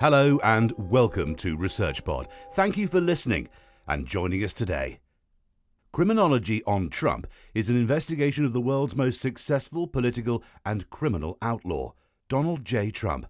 Hello and welcome to ResearchPod. Thank you for listening and joining us today. Criminology on Trump is an investigation of the world's most successful political and criminal outlaw, Donald J. Trump.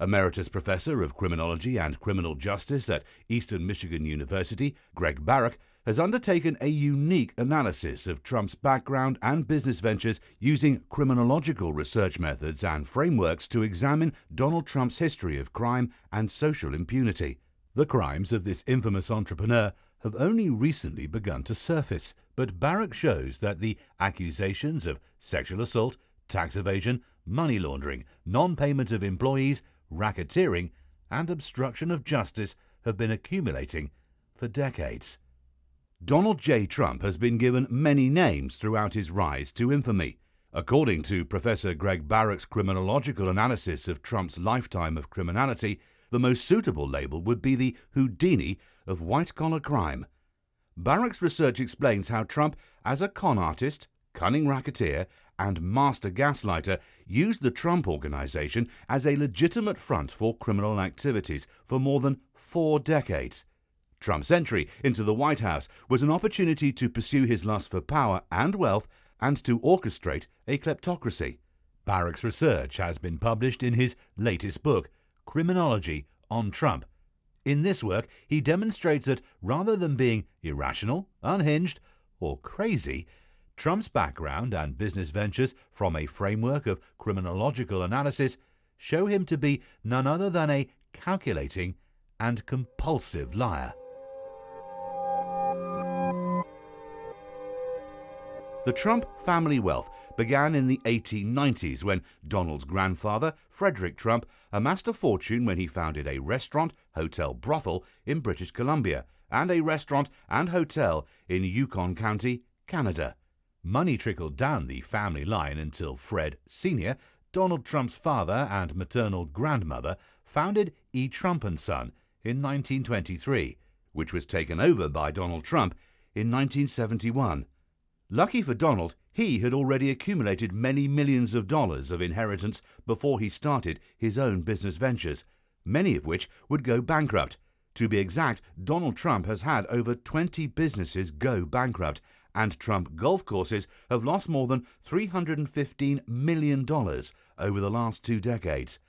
Emeritus Professor of Criminology and Criminal Justice at Eastern Michigan University, Gregg Barak, has undertaken a unique analysis of Trump's background and business ventures using criminological research methods and frameworks to examine Donald Trump's history of crime and social impunity. The crimes of this infamous entrepreneur have only recently begun to surface, but Barak shows that the accusations of sexual assault, tax evasion, money laundering, non-payment of employees, racketeering, and obstruction of justice have been accumulating for decades. Donald J. Trump has been given many names throughout his rise to infamy. According to Professor Gregg Barak's criminological analysis of Trump's lifetime of criminality, the most suitable label would be the Houdini of white-collar crime. Barak's research explains how Trump, as a con artist, cunning racketeer, and master gaslighter, used the Trump Organization as a legitimate front for criminal activities for more than 4 decades. Trump's entry into the White House was an opportunity to pursue his lust for power and wealth and to orchestrate a kleptocracy. Barak's research has been published in his latest book, Criminology on Trump. In this work, he demonstrates that rather than being irrational, unhinged, or crazy, Trump's background and business ventures from a framework of criminological analysis show him to be none other than a calculating and compulsive liar. The Trump family wealth began in the 1890s when Donald's grandfather, Frederick Trump, amassed a fortune when he founded a restaurant, hotel, brothel in British Columbia and a restaurant and hotel in Yukon County, Canada. Money trickled down the family line until Fred Sr., Donald Trump's father and maternal grandmother, founded E. Trump & Son in 1923, which was taken over by Donald Trump in 1971. Lucky for Donald, he had already accumulated many millions of dollars of inheritance before he started his own business ventures, many of which would go bankrupt. To be exact, Donald Trump has had over 20 businesses go bankrupt, and Trump golf courses have lost more than $315 million over the last 2 decades.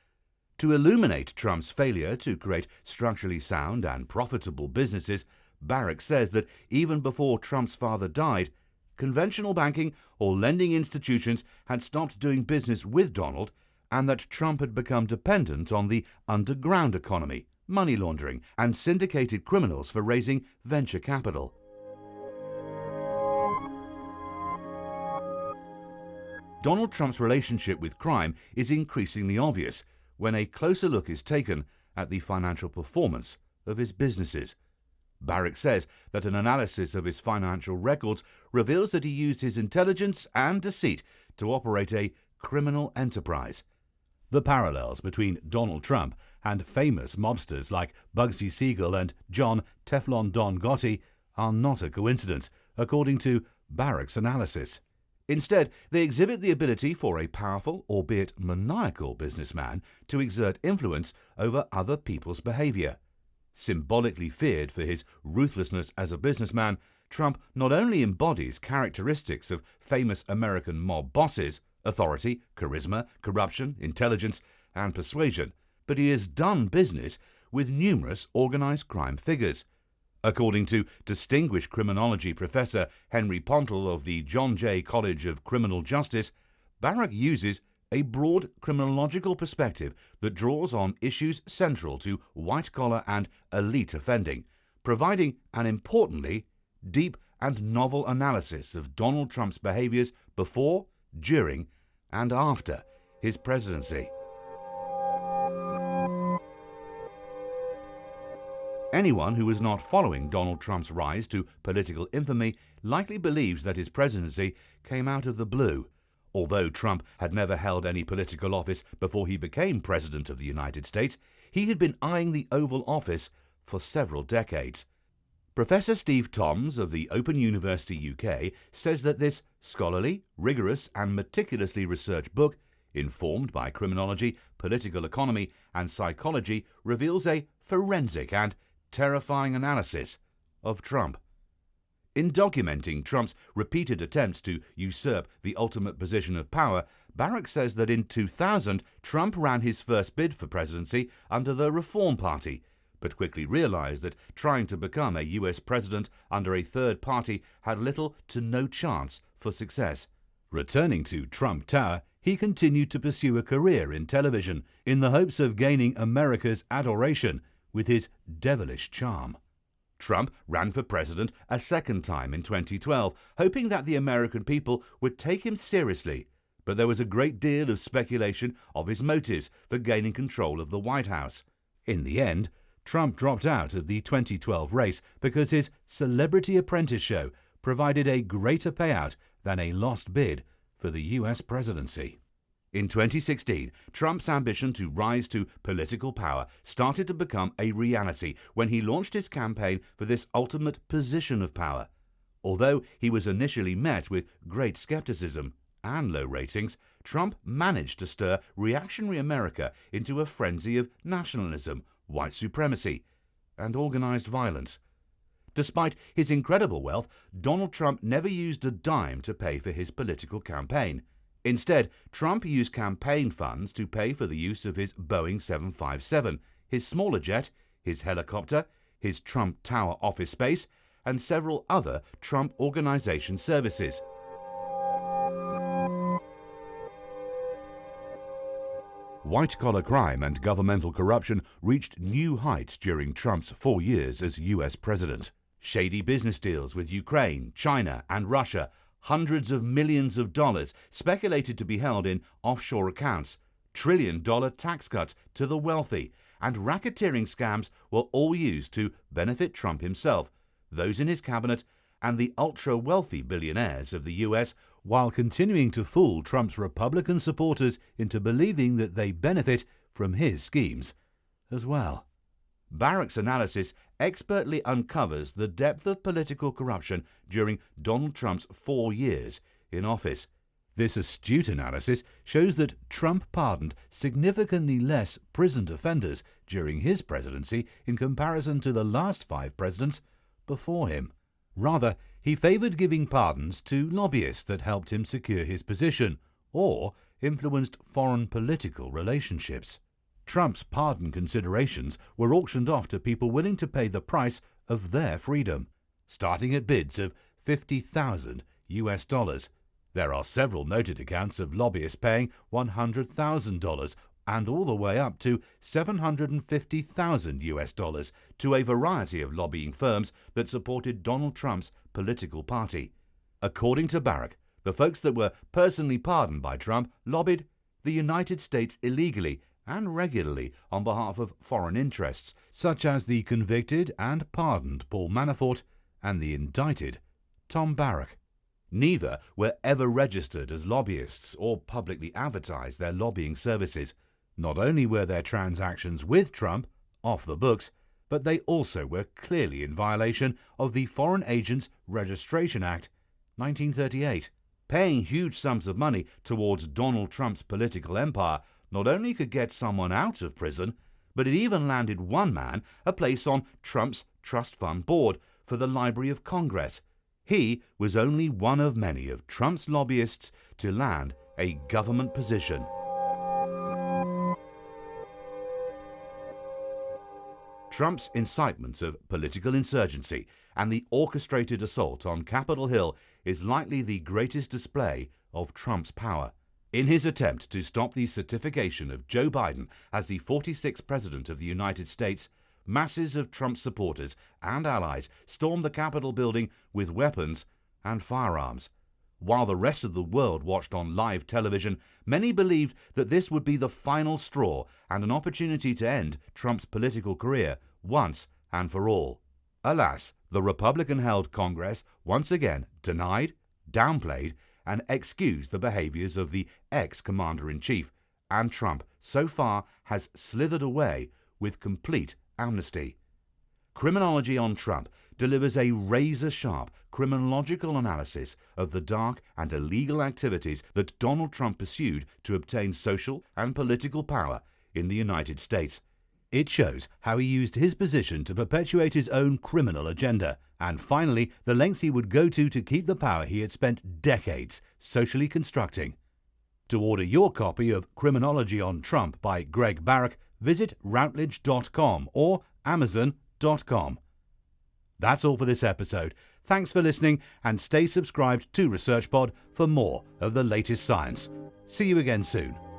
To illuminate Trump's failure to create structurally sound and profitable businesses, Barak says that even before Trump's father died, conventional banking or lending institutions had stopped doing business with Donald, and that Trump had become dependent on the underground economy, money laundering, and syndicated criminals for raising venture capital. Donald Trump's relationship with crime is increasingly obvious when a closer look is taken at the financial performance of his businesses. Barak says that an analysis of his financial records reveals that he used his intelligence and deceit to operate a criminal enterprise. The parallels between Donald Trump and famous mobsters like Bugsy Siegel and John Teflon Don Gotti are not a coincidence, according to Barak's analysis. Instead, they exhibit the ability for a powerful, albeit maniacal businessman to exert influence over other people's behavior. Symbolically feared for his ruthlessness as a businessman, Trump not only embodies characteristics of famous American mob bosses, authority, charisma, corruption, intelligence, and persuasion, but he has done business with numerous organized crime figures. According to distinguished criminology professor Henry Pontel of the John Jay College of Criminal Justice, Barak uses a broad criminological perspective that draws on issues central to white-collar and elite offending, providing an importantly deep and novel analysis of Donald Trump's behaviors before, during, and after his presidency. Anyone who is not following Donald Trump's rise to political infamy likely believes that his presidency came out of the blue. Although Trump had never held any political office before he became President of the United States, he had been eyeing the Oval Office for several decades. Professor Steve Toms of the Open University UK says that this scholarly, rigorous and meticulously researched book informed by criminology, political economy, and psychology, reveals a forensic and terrifying analysis of Trump. In documenting Trump's repeated attempts to usurp the ultimate position of power, Barak says that in 2000, Trump ran his first bid for presidency under the Reform Party, but quickly realized that trying to become a US president under a third party had little to no chance for success. Returning to Trump Tower, he continued to pursue a career in television in the hopes of gaining America's adoration with his devilish charm. Trump ran for president a second time in 2012, hoping that the American people would take him seriously, but there was a great deal of speculation of his motives for gaining control of the White House. In the end, Trump dropped out of the 2012 race because his Celebrity Apprentice show provided a greater payout than a lost bid for the US presidency. In 2016, Trump's ambition to rise to political power started to become a reality when he launched his campaign for this ultimate position of power. Although he was initially met with great skepticism and low ratings, Trump managed to stir reactionary America into a frenzy of nationalism, white supremacy, and organized violence. Despite his incredible wealth, Donald Trump never used a dime to pay for his political campaign. Instead, Trump used campaign funds to pay for the use of his Boeing 757, his smaller jet, his helicopter, his Trump Tower office space, and several other Trump Organization services. White-collar crime and governmental corruption reached new heights during Trump's 4 years as U.S. president. Shady business deals with Ukraine, China, and Russia, hundreds of millions of dollars speculated to be held in offshore accounts, trillion-dollar tax cuts to the wealthy, and racketeering scams were all used to benefit Trump himself, those in his cabinet, and the ultra-wealthy billionaires of the U.S., while continuing to fool Trump's Republican supporters into believing that they benefit from his schemes as well. Barak's analysis expertly uncovers the depth of political corruption during Donald Trump's 4 years in office. This astute analysis shows that Trump pardoned significantly less prisoned offenders during his presidency in comparison to the last 5 presidents before him. Rather, he favored giving pardons to lobbyists that helped him secure his position or influenced foreign political relationships. Trump's pardon considerations were auctioned off to people willing to pay the price of their freedom, starting at bids of $50,000. There are several noted accounts of lobbyists paying $100,000 and all the way up to $750,000 to a variety of lobbying firms that supported Donald Trump's political party. According to Barak, the folks that were personally pardoned by Trump lobbied the United States illegally and regularly on behalf of foreign interests, such as the convicted and pardoned Paul Manafort and the indicted Tom Barrack. Neither were ever registered as lobbyists or publicly advertised their lobbying services. Not only were their transactions with Trump off the books, but they also were clearly in violation of the Foreign Agents Registration Act, 1938. Paying huge sums of money towards Donald Trump's political empire not only could get someone out of prison, but it even landed one man a place on Trump's trust fund board for the Library of Congress. He was only one of many of Trump's lobbyists to land a government position. Trump's incitement of political insurgency and the orchestrated assault on Capitol Hill is likely the greatest display of Trump's power. In his attempt to stop the certification of Joe Biden as the 46th President of the United States, masses of Trump supporters and allies stormed the Capitol building with weapons and firearms. While the rest of the world watched on live television, many believed that this would be the final straw and an opportunity to end Trump's political career once and for all. Alas, the Republican-held Congress once again denied, downplayed, and excused the behaviors of the ex-commander-in-chief, and Trump so far has slithered away with complete amnesty. Criminology on Trump delivers a razor-sharp criminological analysis of the dark and illegal activities that Donald Trump pursued to obtain social and political power in the United States. It shows how he used his position to perpetuate his own criminal agenda, and finally, the lengths he would go to keep the power he had spent decades socially constructing. To order your copy of Criminology on Trump by Gregg Barak, visit Routledge.com or Amazon.com. That's all for this episode. Thanks for listening, and stay subscribed to ResearchPod for more of the latest science. See you again soon.